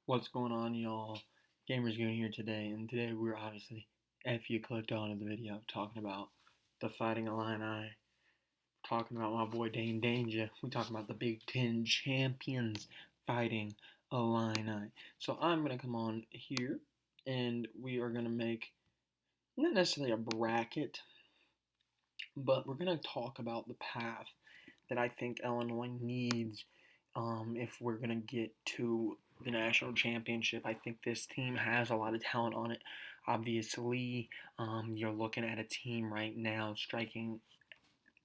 What's going on, y'all? Gamers Goon here today, and today we're obviously, if you clicked onto the video, talking about the Fighting Illini, talking about my boy Dane Danger. We talking about the Big Ten champions fighting Illini. So I'm gonna come on here, and we are gonna make not necessarily a bracket, but we're gonna talk about the path that I think Illinois needs if we're going to get to the national championship. I think this team has a lot of talent on it. Obviously, you're looking at a team right now striking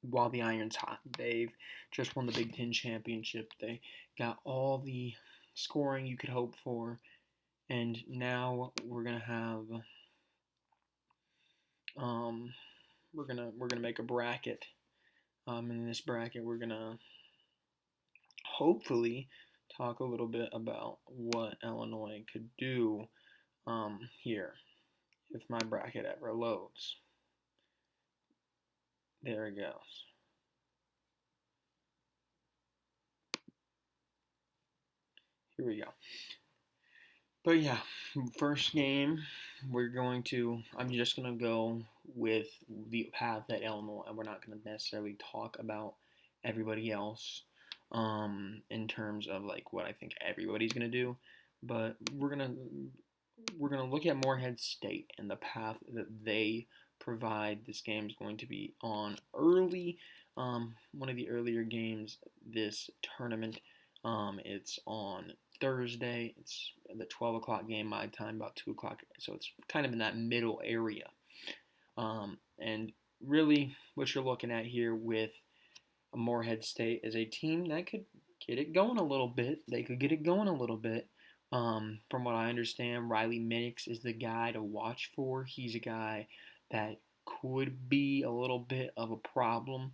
while the iron's hot. They've just won the Big Ten championship. They got all the scoring you could hope for, and now we're gonna have we're gonna make a bracket. In this bracket, we're gonna hopefully talk a little bit about what Illinois could do here if my bracket ever loads. There it goes. Here we go. But yeah, first game, I'm just going to go with the path that Illinois, and we're not going to necessarily talk about everybody else in terms of like what I think everybody's going to do, but we're gonna look at Morehead State and the path that they provide. This game is going to be on early, one of the earlier games this tournament. It's on Thursday. It's the 12 o'clock game my time, about 2 o'clock. So it's kind of in that middle area. And really, what you're looking at here with Morehead State is a team that could get it going a little bit. They could get it going a little bit. From what I understand, Riley Minix is the guy to watch for. He's a guy that could be a little bit of a problem.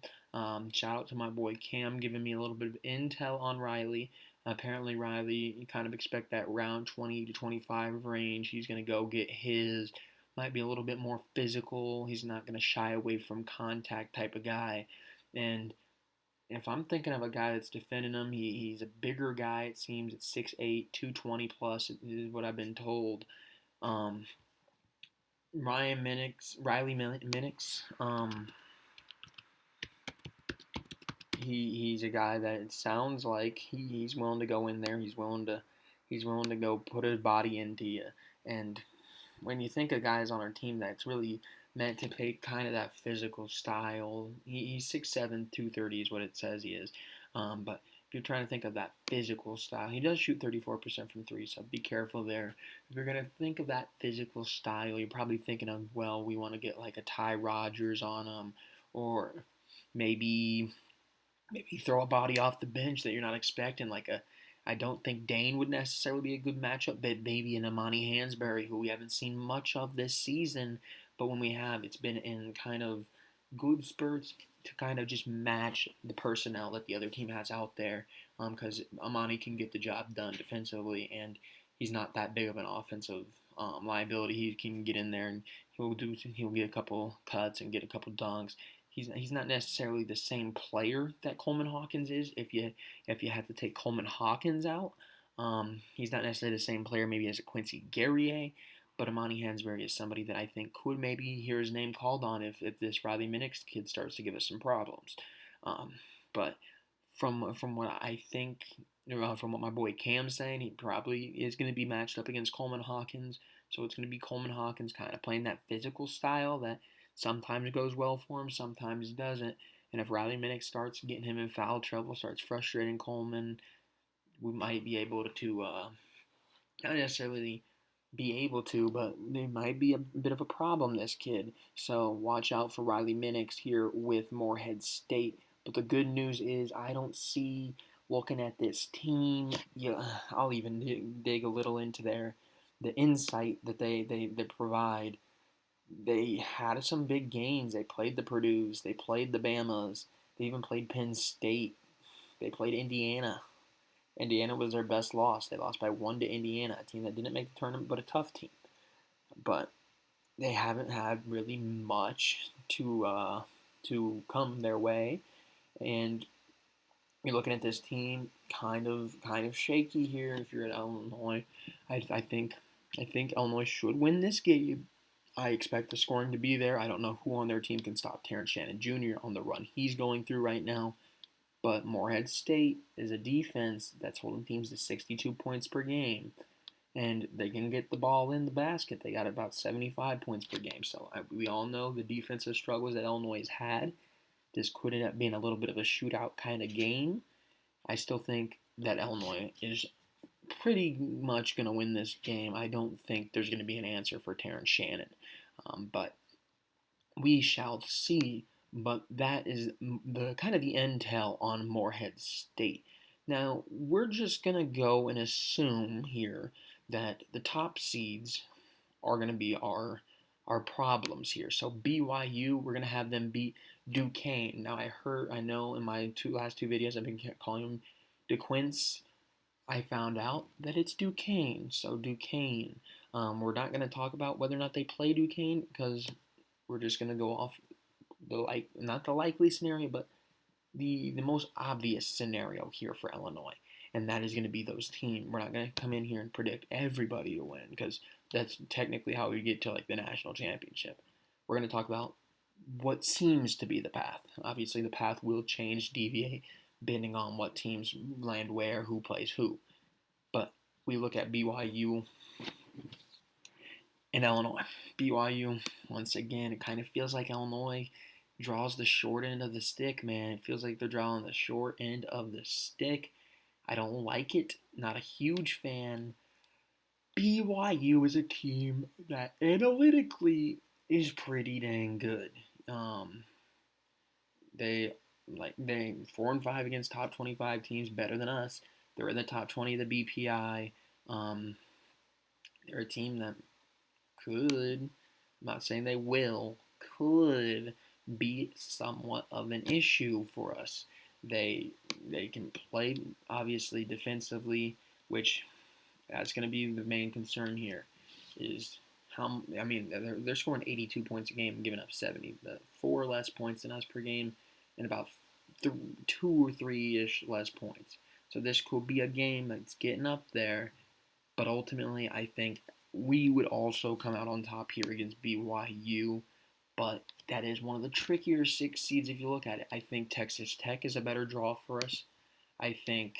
Shout out to my boy Cam giving me a little bit of intel on Riley. Apparently, Riley, you kind of expect that round 20 to 25 range. He's going to go get his. Might be a little bit more physical. He's not going to shy away from contact type of guy. And if I'm thinking of a guy that's defending him, he's a bigger guy. It seems at 6'8", 220 plus is what I've been told. Um, Riley Minix. He's a guy that it sounds like he's willing to go in there. He's willing to go put his body into you. And when you think of guys on our team that's really meant to play kind of that physical style, he's 6'7", 230 is what it says he is. But if you're trying to think of that physical style, he does shoot 34% from three, so be careful there. If you're going to think of that physical style, you're probably thinking of, well, we want to get like a Ty Rogers on him, or maybe throw a body off the bench that you're not expecting, like a. I don't think Dane would necessarily be a good matchup, but maybe an Amani Hansberry, who we haven't seen much of this season, but when we have, it's been in kind of good spurts to kind of just match the personnel that the other team has out there, because Amani can get the job done defensively, and he's not that big of an offensive liability. He can get in there and he'll get a couple cuts and get a couple dunks. He's not necessarily the same player that Coleman Hawkins is. If you have to take Coleman Hawkins out, he's not necessarily the same player maybe as a Quincy Guerrier, but Amani Hansberry is somebody that I think could maybe hear his name called on if this Riley Minix kid starts to give us some problems. But from what I think, from what my boy Cam's saying, he probably is going to be matched up against Coleman Hawkins. So it's going to be Coleman Hawkins kind of playing that physical style that sometimes goes well for him, sometimes doesn't. And if Riley Minix starts getting him in foul trouble, starts frustrating Coleman, we might be able to not necessarily be able to, but there might be a bit of a problem, this kid. So watch out for Riley Minix here with Morehead State. But the good news is I don't see, looking at this team, I'll even dig a little into the insight that they provide. They had some big games. They played the Purdue's, they played the Bamas, they even played Penn State, they played Indiana. Indiana was their best loss. They lost by one to Indiana, a team that didn't make the tournament, but a tough team. But they haven't had really much to come their way, and you're looking at this team kind of shaky here. If you're at Illinois, I think Illinois should win this game. I expect the scoring to be there. I don't know who on their team can stop Terrence Shannon Jr. on the run he's going through right now. But Morehead State is a defense that's holding teams to 62 points per game, and they can get the ball in the basket. They got about 75 points per game. So we all know the defensive struggles that Illinois has had. This could end up being a little bit of a shootout kind of game. I still think that Illinois is pretty much going to win this game. I don't think there's going to be an answer for Terrence Shannon, but we shall see. But that is the kind of the intel on Morehead State. Now we're just going to go and assume here that the top seeds are going to be our problems here. So BYU, we're going to have them beat Duquesne. Now I know in my last two videos I've been calling them DeQuince. I found out that it's Duquesne. So Duquesne. We're not going to talk about whether or not they play Duquesne because we're just going to go off not the likely scenario, but the most obvious scenario here for Illinois, and that is going to be those teams. We're not going to come in here and predict everybody to win because that's technically how we get to like the national championship. We're going to talk about what seems to be the path. Obviously, the path will change, deviate, depending on what teams land where, who plays who. But we look at BYU and Illinois. BYU, once again, it kind of feels like Illinois draws the short end of the stick, man. It feels like they're drawing the short end of the stick. I don't like it. Not a huge fan. BYU is a team that analytically is pretty dang good. They 4-5 against top 25 teams, better than us. They're in the top 20 of the BPI. They're a team that could, I'm not saying they will, could be somewhat of an issue for us. They can play obviously defensively, which that's going to be the main concern here. Is how they're scoring 82 points a game and giving up 70, but 4 less points than us per game, and about 2 or 3-ish less points. So this could be a game that's getting up there, but ultimately I think we would also come out on top here against BYU, but that is one of the trickier 6 seeds if you look at it. I think Texas Tech is a better draw for us. I think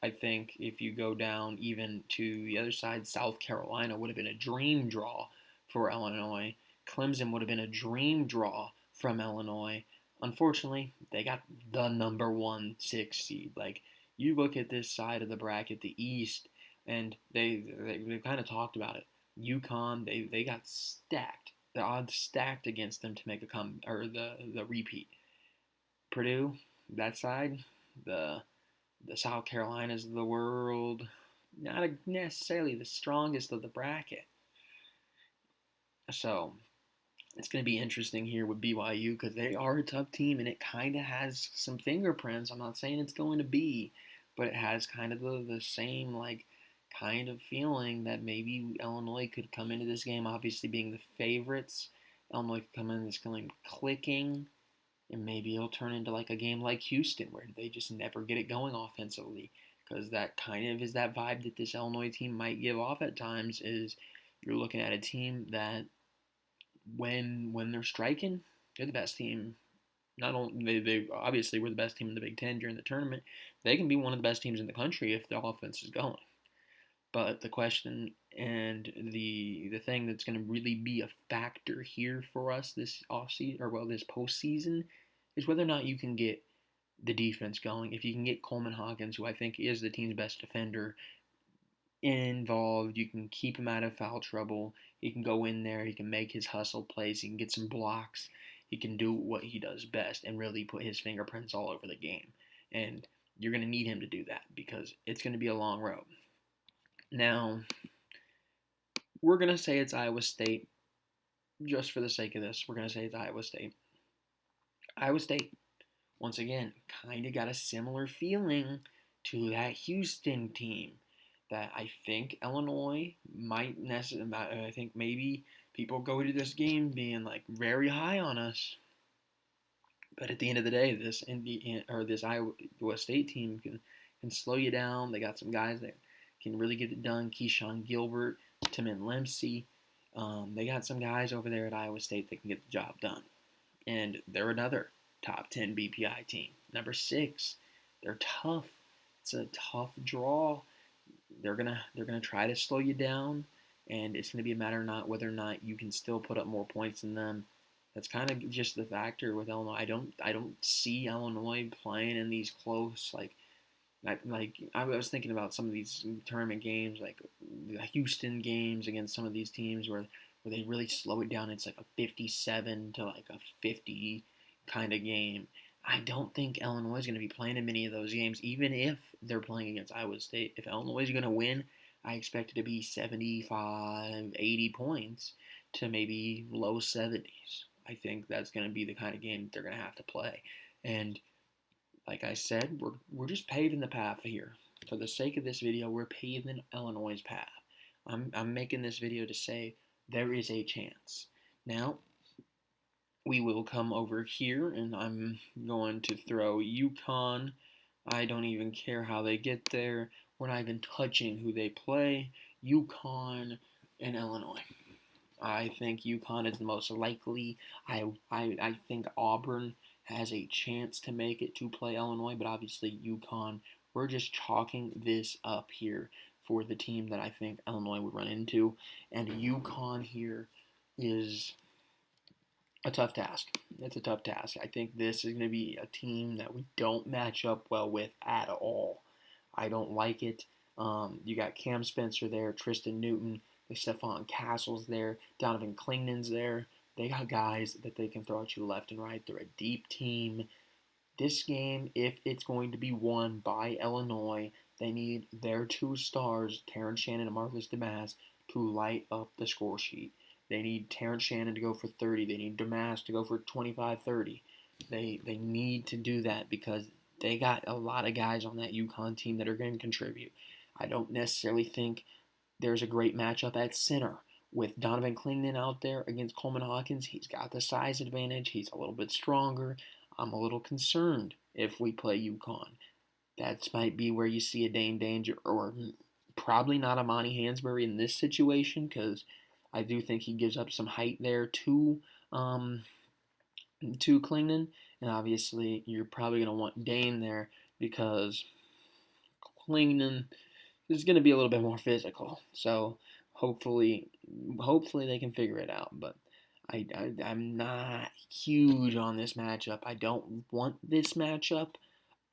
if you go down even to the other side, South Carolina would have been a dream draw for Illinois. Clemson would have been a dream draw from Illinois. Unfortunately, they got the number 1 6 seed. Like, you look at this side of the bracket, the East, and they kind of talked about it. UConn, they got stacked. The odds stacked against them to make the repeat. Purdue, that side, the South Carolinas of the world, not necessarily the strongest of the bracket. So it's going to be interesting here with BYU because they are a tough team and it kind of has some fingerprints. I'm not saying it's going to be, but it has kind of the same kind of feeling that maybe Illinois could come into this game, obviously being the favorites. Illinois could come in this game clicking, and maybe it'll turn into like a game like Houston where they just never get it going offensively, because that kind of is that vibe that this Illinois team might give off at times. Is you're looking at a team that when they're striking, they're the best team. Not only they obviously were the best team in the Big Ten during the tournament, they can be one of the best teams in the country if their offense is going. But the question and the thing that's going to really be a factor here for us this offseason, this postseason, is whether or not you can get the defense going. If you can get Coleman Hawkins, who I think is the team's best defender, involved, you can keep him out of foul trouble. He can go in there, he can make his hustle plays, he can get some blocks, he can do what he does best and really put his fingerprints all over the game. And you're going to need him to do that because it's going to be a long road. Now, we're going to say it's Iowa State. Just for the sake of this, we're going to say it's Iowa State. Iowa State, once again, kind of got a similar feeling to that Houston team that I think Illinois might necessarily, I think maybe people go to this game being like very high on us. But at the end of the day, this Iowa State team can slow you down. They got some guys that can really get it done. Keyshawn Gilbert, Timon Lemsey. They got some guys over there at Iowa State that can get the job done. And they're another top 10 BPI team. Number 6, they're tough. It's a tough draw. They're gonna try to slow you down, and it's gonna be a matter of not whether or not you can still put up more points than them. That's kind of just the factor with Illinois. I don't see Illinois playing in these close I was thinking about some of these tournament games, like the Houston games against some of these teams where they really slow it down. It's like a 57 to like a 50 kind of game. I don't think Illinois is going to be playing in many of those games, even if they're playing against Iowa State. If Illinois is going to win, I expect it to be 75, 80 points to maybe low 70s. I think that's going to be the kind of game they're going to have to play. And like I said, we're just paving the path here. For the sake of this video, we're paving Illinois' path. I'm making this video to say there is a chance. Now, we will come over here, and I'm going to throw UConn. I don't even care how they get there. We're not even touching who they play. UConn and Illinois. I think UConn is the most likely. I think Auburn has a chance to make it to play Illinois, but obviously UConn, we're just chalking this up here for the team that I think Illinois would run into. And UConn here is a tough task. It's a tough task. I think this is going to be a team that we don't match up well with at all. I don't like it. You got Cam Spencer there, Tristan Newton, Stephon Castle's there, Donovan Clingnan's there. They got guys that they can throw at you left and right. They're a deep team. This game, if it's going to be won by Illinois, they need their 2 stars, Terrence Shannon and Marcus Domask, to light up the score sheet. They need Terrence Shannon to go for 30. They need Domask to go for 25, 30. They need to do that because they got a lot of guys on that UConn team that are going to contribute. I don't necessarily think there's a great matchup at center with Donovan Clingan out there against Coleman Hawkins. He's got the size advantage. He's a little bit stronger. I'm a little concerned if we play UConn. That might be where you see a Dane Danger, or probably not a Monty Hansberry in this situation, because I do think he gives up some height there to Clingan, and obviously you're probably going to want Dane there because Clingan is going to be a little bit more physical. So hopefully they can figure it out. But I'm not huge on this matchup. I don't want this matchup.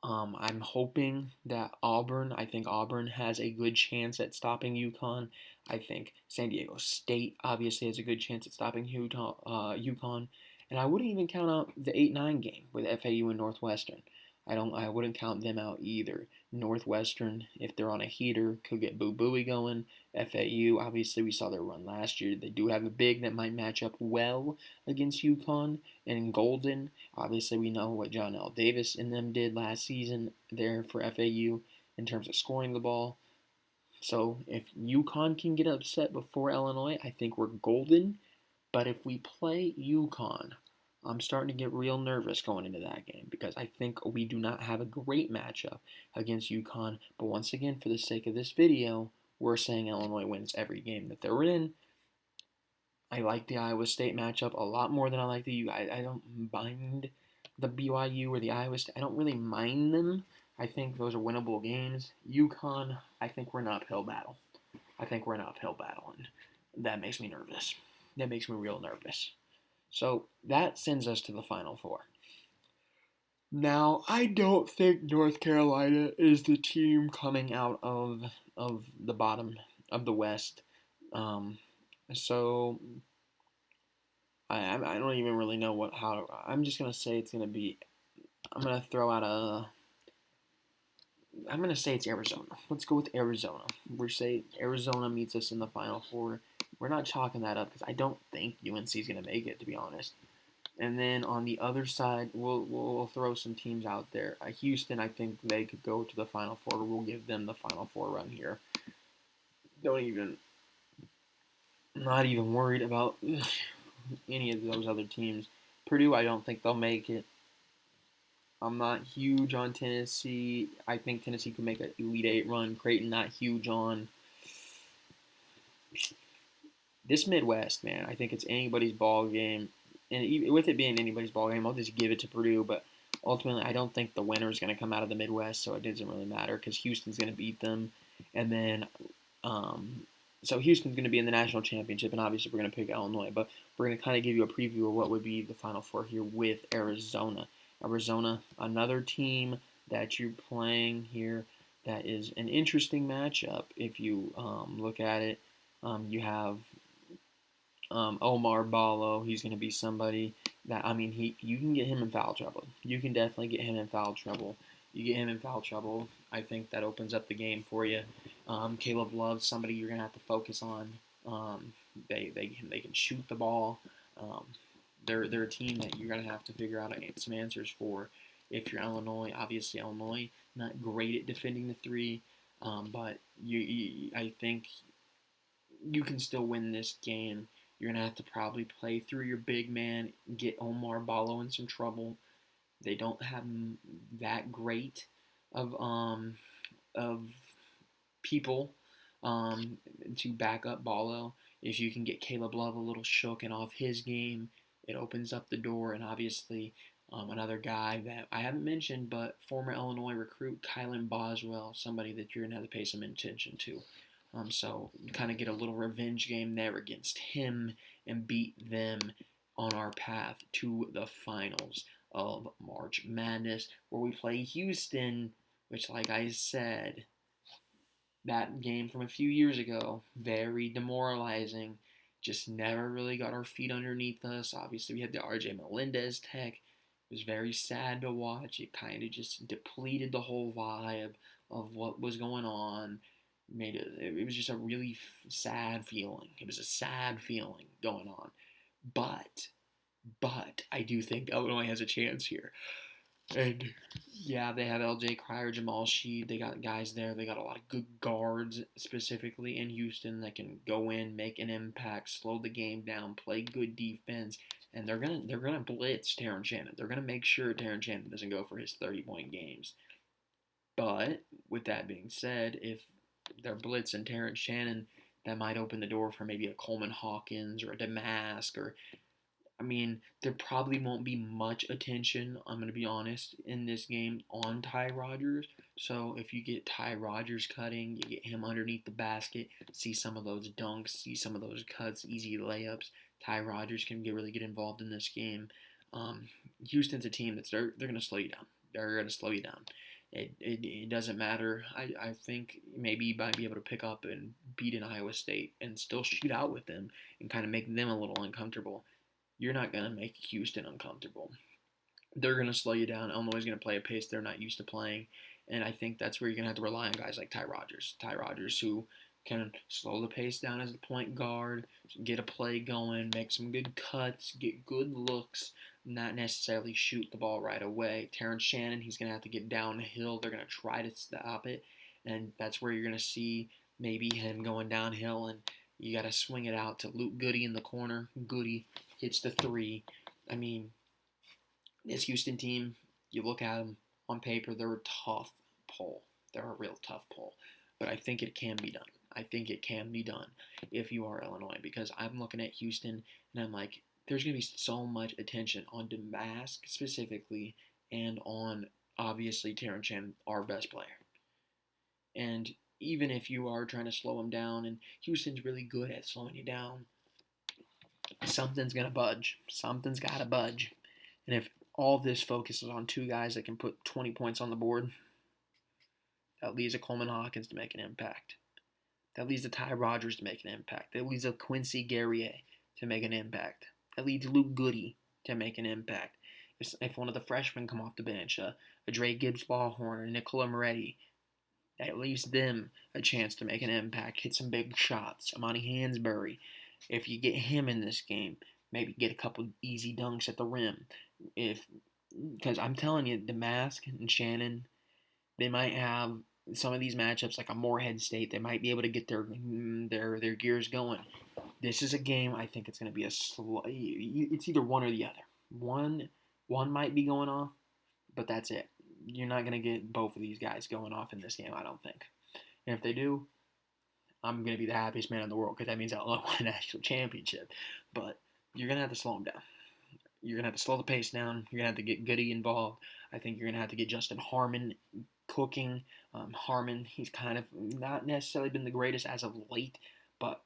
I'm hoping that I think Auburn has a good chance at stopping UConn. I think San Diego State obviously has a good chance at stopping UConn. And I wouldn't even count out the 8-9 game with FAU and Northwestern. I wouldn't count them out either. Northwestern, if they're on a heater, could get Boo Buie going. FAU, obviously we saw their run last year. They do have a big that might match up well against UConn. And in Golden, obviously we know what John L. Davis and them did last season there for FAU in terms of scoring the ball. So if UConn can get upset before Illinois, I think we're golden. But if we play UConn, I'm starting to get real nervous going into that game because I think we do not have a great matchup against UConn. But once again, for the sake of this video, we're saying Illinois wins every game that they're in. I like the Iowa State matchup a lot more than I like the I don't mind the BYU or the Iowa State. I don't really mind them. I think those are winnable games. UConn, I think we're an uphill battle. And that makes me nervous. That makes me real nervous. So that sends us to the Final Four. Now, I don't think North Carolina is the team coming out of the bottom of the West. So I don't even really know I'm just gonna say it's gonna be. I'm gonna throw out I'm gonna say it's Arizona. Let's go with Arizona. We say Arizona meets us in the Final Four. We're not chalking that up because I don't think UNC is going to make it, to be honest. And then on the other side, we'll throw some teams out there. Houston, I think they could go to the Final Four. We'll give them the Final Four run here. Not even worried about any of those other teams. Purdue, I don't think they'll make it. I'm not huge on Tennessee. I think Tennessee could make an Elite Eight run. Creighton not huge on this Midwest, man. I think it's anybody's ball game, and with it being anybody's ball game, I'll just give it to Purdue. But ultimately, I don't think the winner is going to come out of the Midwest, so it doesn't really matter because Houston's going to beat them, and then um, so Houston's going to be in the national championship, and obviously we're going to pick Illinois, but we're going to kind of give you a preview of what would be the Final Four here with Arizona. Arizona, another team that you're playing here that is an interesting matchup if you look at it. You have Omar Ballo. He's going to be somebody that you can get him in foul trouble. You can definitely get him in foul trouble. You get him in foul trouble, I think that opens up the game for you. Caleb Love's somebody you're going to have to focus on. They can shoot the ball. Um, they're a team that you're going to have to figure out some answers for. If you're Illinois, obviously Illinois not great at defending the three, but I think you can still win this game. You're gonna have to probably play through your big man, get Omar Ballo in some trouble. They don't have that great of people to back up Ballo. If you can get Caleb Love a little shook and off his game, it opens up the door. And obviously, another guy that I haven't mentioned, but former Illinois recruit Kylan Boswell, somebody that you're gonna have to pay some attention to. So kind of get a little revenge game there against him and beat them on our path to the finals of March Madness, where we play Houston, which, like I said, that game from a few years ago, very demoralizing. Just never really got our feet underneath us. Obviously, we had the RJ Melendez tech. It was very sad to watch. It kind of just depleted the whole vibe of what was going on. It was just a really sad feeling. It was a sad feeling going on. But I do think Illinois has a chance here. And yeah, they have LJ Cryer, Jamal Sheed. They got guys there. They got a lot of good guards, specifically in Houston, that can go in, make an impact, slow the game down, play good defense, and they're gonna blitz Terrence Shannon. They're gonna make sure Terrence Shannon doesn't go for his 30-point games. But with that being said, if they're blitzing Terrence Shannon, that might open the door for maybe a Coleman Hawkins or a Damask or there probably won't be much attention, I'm going to be honest, in this game on Ty Rodgers. So if you get Ty Rodgers cutting, you get him underneath the basket, see some of those dunks, see some of those cuts, easy layups. Ty Rodgers can really get involved in this game. Houston's a team they're going to slow you down. They're going to slow you down. It doesn't matter. I think maybe you might be able to pick up and beat an Iowa State and still shoot out with them and kind of make them a little uncomfortable. You're not going to make Houston uncomfortable. They're going to slow you down. Illinois is going to play a pace they're not used to playing. And I think that's where you're going to have to rely on guys like Ty Rodgers. Ty Rodgers, who can slow the pace down as the point guard, get a play going, make some good cuts, get good looks, not necessarily shoot the ball right away. Terrence Shannon, he's going to have to get downhill. They're going to try to stop it. And that's where you're going to see maybe him going downhill, and you got to swing it out to Luke Goody in the corner. Goody hits the three. This Houston team, you look at them on paper, they're a tough pull. They're a real tough pull. But I think it can be done. I think it can be done if you are Illinois, because I'm looking at Houston and I'm like, there's going to be so much attention on Damask specifically and on, obviously, Terrence Shannon, our best player. And even if you are trying to slow him down, and Houston's really good at slowing you down, something's going to budge. Something's got to budge. And if all this focuses on two guys that can put 20 points on the board, that leaves a Coleman Hawkins to make an impact. That leaves a Ty Rodgers to make an impact. That leaves a Quincy Guerrier to make an impact. That leaves Luke Goody to make an impact. If one of the freshmen come off the bench, a Dre Gibbs-Ballhorn or Nicola Moretti, that leaves them a chance to make an impact, hit some big shots. Amani Hansberry, if you get him in this game, maybe get a couple easy dunks at the rim. Because I'm telling you, Damask and Shannon, they might have some of these matchups like a Morehead State. They might be able to get their gears going. This is a game. I think it's going to be it's either one or the other. One might be going off, but that's it. You're not going to get both of these guys going off in this game, I don't think. And if they do, I'm going to be the happiest man in the world because that means I'll win a national championship. But you're going to have to slow them down. You're going to have to slow the pace down. You're going to have to get Goody involved. I think you're going to have to get Justin Harmon cooking. Harmon, he's kind of not necessarily been the greatest as of late, but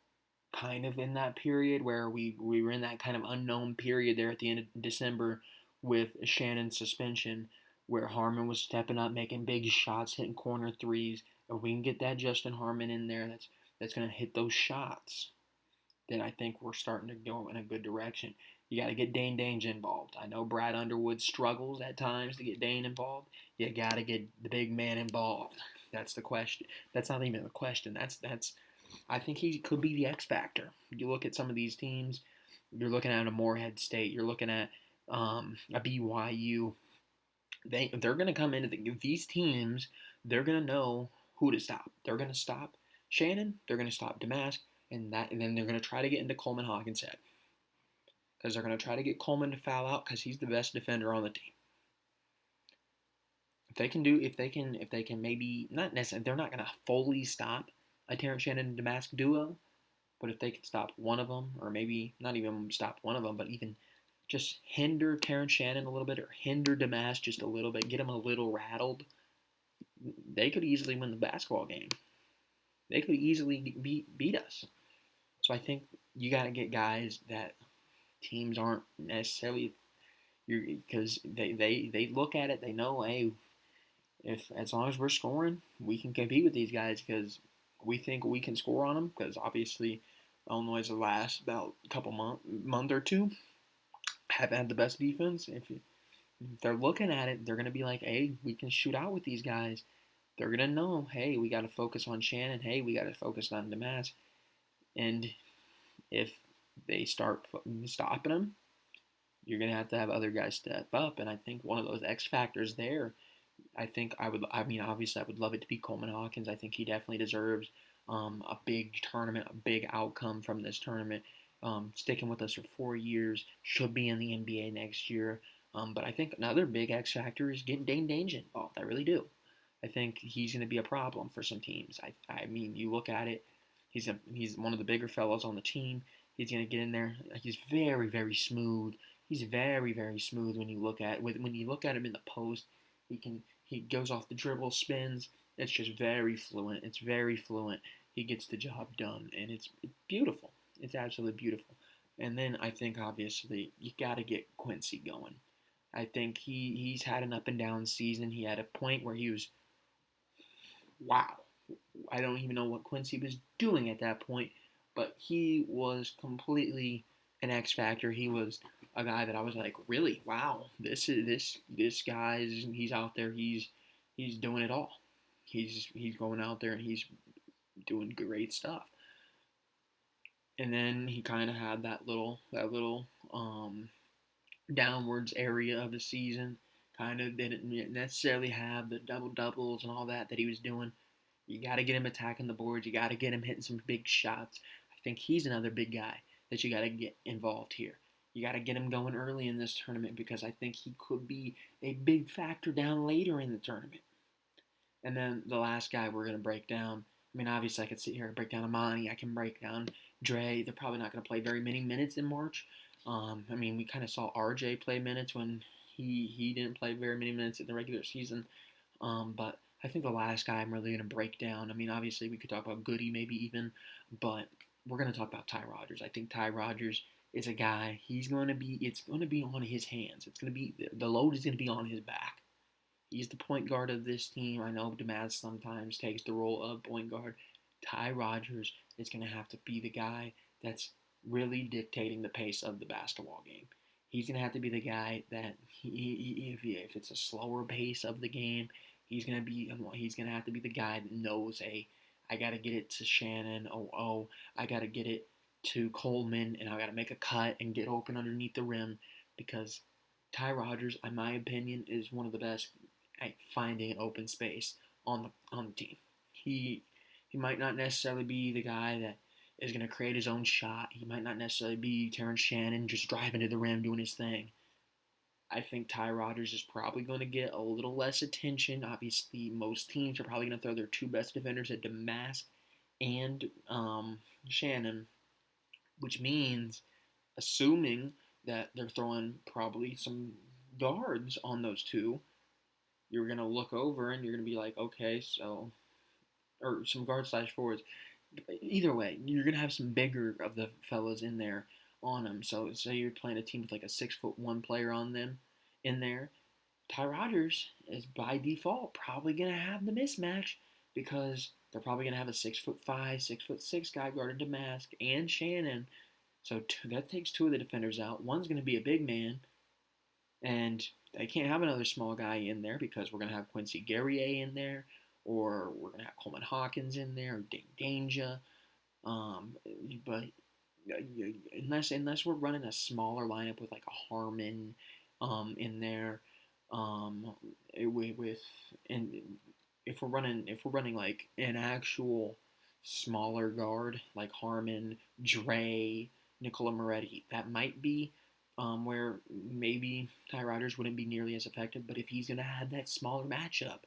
kind of in that period where we were in that kind of unknown period there at the end of December with Shannon's suspension, where Harmon was stepping up, making big shots, hitting corner threes. If we can get that Justin Harmon in there, that's going to hit those shots, then I think we're starting to go in a good direction. You got to get Dane Dange involved. I know Brad Underwood struggles at times to get Dane involved. You got to get the big man involved. That's the question. That's not even a question. That's. I think he could be the X factor. You look at some of these teams. You're looking at a Morehead State. You're looking at a BYU. They're going to come into these teams. They're going to know who to stop. They're going to stop Shannon. They're going to stop Domask, and then they're going to try to get into Coleman Hawkins' head because they're going to try to get Coleman to foul out because he's the best defender on the team. If they can maybe not necessarily, they're not going to fully stop a Terrence Shannon and Domask duo, but if they can stop one of them, or maybe not even stop one of them, but even just hinder Terrence Shannon a little bit or hinder Domask just a little bit, get him a little rattled, they could easily win the basketball game. They could easily beat us. So I think you got to get guys that teams aren't necessarily, because they look at it, they know, hey, if as long as we're scoring, we can compete with these guys because we think we can score on them. Because obviously, Illinois' the last about couple month or two haven't had the best defense. If they're looking at it, they're gonna be like, hey, we can shoot out with these guys. They're gonna know, hey, we got to focus on Shannon. Hey, we got to focus on Domask. And if they start stopping them, you're gonna have to have other guys step up. And I think one of those X factors there, obviously I would love it to be Coleman Hawkins. I think he definitely deserves a big tournament, a big outcome from this tournament. Sticking with us for 4 years, should be in the NBA next year. But I think another big X factor is getting Dane Dange involved. I really do. I think he's going to be a problem for some teams. I mean, you look at it, he's one of the bigger fellows on the team. He's going to get in there. He's very, very smooth. He's very, very smooth when you look at him in the post. He goes off the dribble, spins. It's just very fluent. It's very fluent. He gets the job done, and it's beautiful. It's absolutely beautiful. And then I think obviously you got to get Quincy going. I think he's had an up and down season. He had a point where he was, wow. I don't even know what Quincy was doing at that point, but he was completely an X factor. He was a guy that I was like, really, wow, this guy, he's out there, he's doing it all. He's going out there and he's doing great stuff. And then he kind of had that little downwards area of the season. Kind of didn't necessarily have the double doubles and all that he was doing. You got to get him attacking the boards. You got to get him hitting some big shots. I think he's another big guy that you got to get involved here. You got to get him going early in this tournament because I think he could be a big factor down later in the tournament. And then the last guy we're going to break down, I mean, obviously I could sit here and break down Amani. I can break down Dre. They're probably not going to play very many minutes in March. I mean, we kind of saw RJ play minutes when he didn't play very many minutes in the regular season. But I think the last guy I'm really going to break down, I mean, obviously we could talk about Goody maybe even, but we're going to talk about Ty Rodgers. I think Ty Rodgers is a guy, it's going to be on his hands. It's going to be, the load is going to be on his back. He's the point guard of this team. I know Domask sometimes takes the role of point guard. Ty Rodgers is going to have to be the guy that's really dictating the pace of the basketball game. He's going to have to be the guy that if it's a slower pace of the game, he's going to have to be the guy that knows, hey, I got to get it to Shannon. I got to get it to Coleman, and I got to make a cut and get open underneath the rim because Ty Rodgers, in my opinion, is one of the best at finding an open space on the team. He might not necessarily be the guy that is going to create his own shot. He might not necessarily be Terrence Shannon just driving to the rim doing his thing. I think Ty Rodgers is probably going to get a little less attention. Obviously, most teams are probably going to throw their two best defenders at Damask and Shannon, which means, assuming that they're throwing probably some guards on those two, you're going to look over and you're going to be like, okay, so, or some guard slash forwards. Either way, you're going to have some bigger of the fellas in there on them. So, say you're playing a team with like a 6'1" player on them in there. Ty Rodgers is by default probably going to have the mismatch because they're probably going to have a 6'5", 6'6" guy guarded Damask and Shannon. So that takes two of the defenders out. One's going to be a big man, and they can't have another small guy in there because we're going to have Quincy Guerrier in there, or we're going to have Coleman Hawkins in there, or Dane Danger. But unless we're running a smaller lineup with like a Harmon in there, with and if we're running like an actual smaller guard like Harmon, Dre, Nicola Moretti, that might be where maybe Ty Rodgers wouldn't be nearly as effective. But if he's going to have that smaller matchup,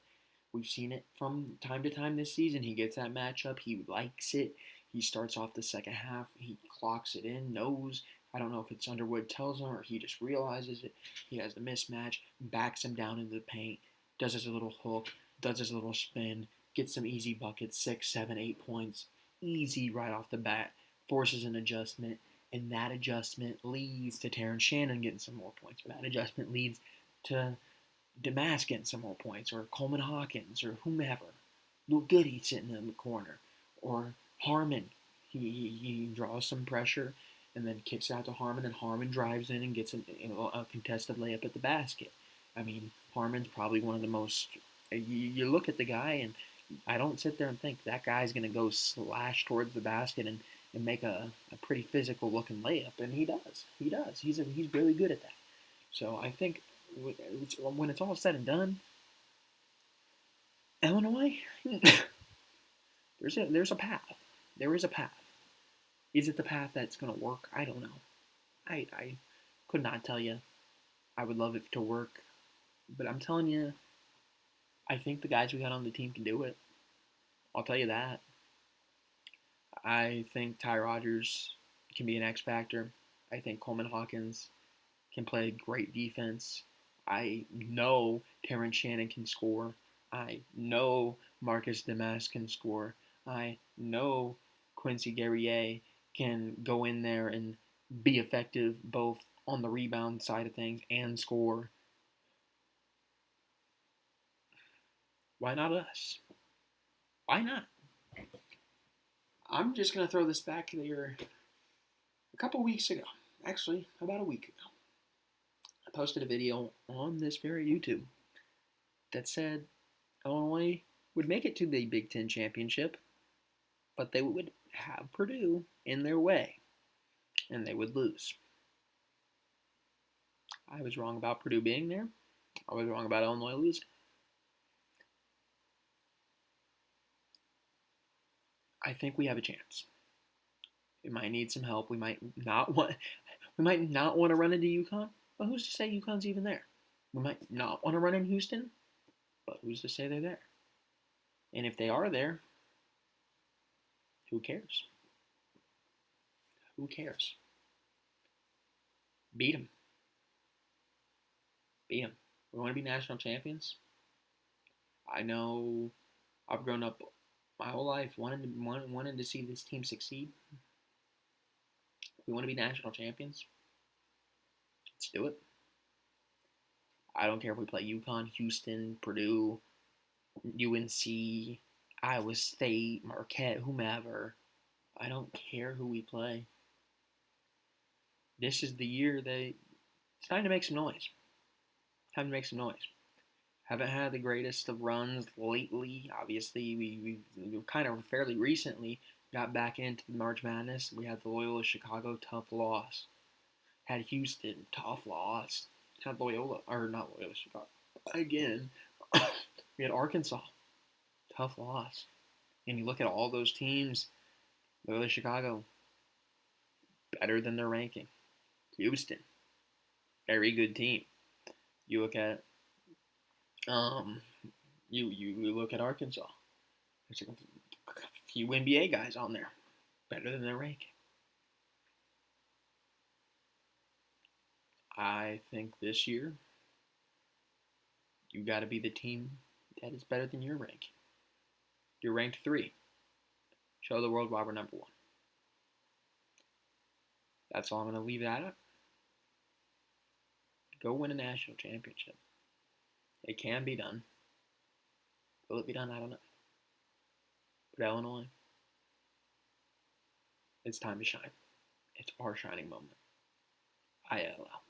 we've seen it from time to time this season. He gets that matchup. He likes it. He starts off the second half. He clocks it in, knows. I don't know if it's Underwood tells him or he just realizes it. He has the mismatch, backs him down into the paint, does his little hook, does his little spin, gets some easy buckets, 6, 7, 8 points, easy right off the bat, forces an adjustment, and that adjustment leads to Terrence Shannon getting some more points. That adjustment leads to Damask getting some more points, or Coleman Hawkins, or whomever. Luke Goody sitting in the corner, or Harmon. He draws some pressure and then kicks out to Harmon, and Harmon drives in and gets a contested layup at the basket. I mean, Harmon's probably one of the most. You look at the guy, and I don't sit there and think that guy's going to go slash towards the basket and make a pretty physical looking layup, and he does. He does. He's really good at that. So I think when it's all said and done, Illinois, there's a path. There is a path. Is it the path that's going to work? I don't know. I could not tell you. I would love it to work, but I'm telling you, I think the guys we got on the team can do it. I'll tell you that. I think Ty Rodgers can be an X factor. I think Coleman Hawkins can play great defense. I know Terrence Shannon can score. I know Marcus Damask can score. I know Quincy Guerrier can go in there and be effective both on the rebound side of things and score. Why not us? Why not? I'm just going to throw this back here. A couple weeks ago, actually about a week ago, I posted a video on this very YouTube that said Illinois would make it to the Big Ten championship, but they would have Purdue in their way, and they would lose. I was wrong about Purdue being there. I was wrong about Illinois losing. I think we have a chance. We might need some help. We might not want to run into UConn, but who's to say UConn's even there? We might not want to run in Houston, but who's to say they're there? And if they are there, who cares? Who cares? Beat them. Beat them. We want to be national champions. I know I've grown up my whole life wanting to see this team succeed. We want to be national champions. Let's do it. I don't care if we play UConn, Houston, Purdue, UNC, Iowa State, Marquette, whomever. I don't care who we play. This is the year it's time to make some noise. Time to make some noise. Haven't had the greatest of runs lately. Obviously, we kind of fairly recently got back into the March Madness. We had the Loyola Chicago, tough loss. Had Houston, tough loss. Had Loyola, or not Loyola Chicago. Again, we had Arkansas, tough loss. And you look at all those teams, Loyola Chicago, better than their ranking. Houston, very good team. You look at um, you look at Arkansas. There's a few NBA guys on there, better than their ranking. I think this year you got to be the team that is better than your ranking. You're ranked 3. Show the world why we're number 1. That's all I'm going to leave that at. Go win a national championship. It can be done. Will it be done? I don't know. But Illinois, it's time to shine. It's our shining moment. ILL.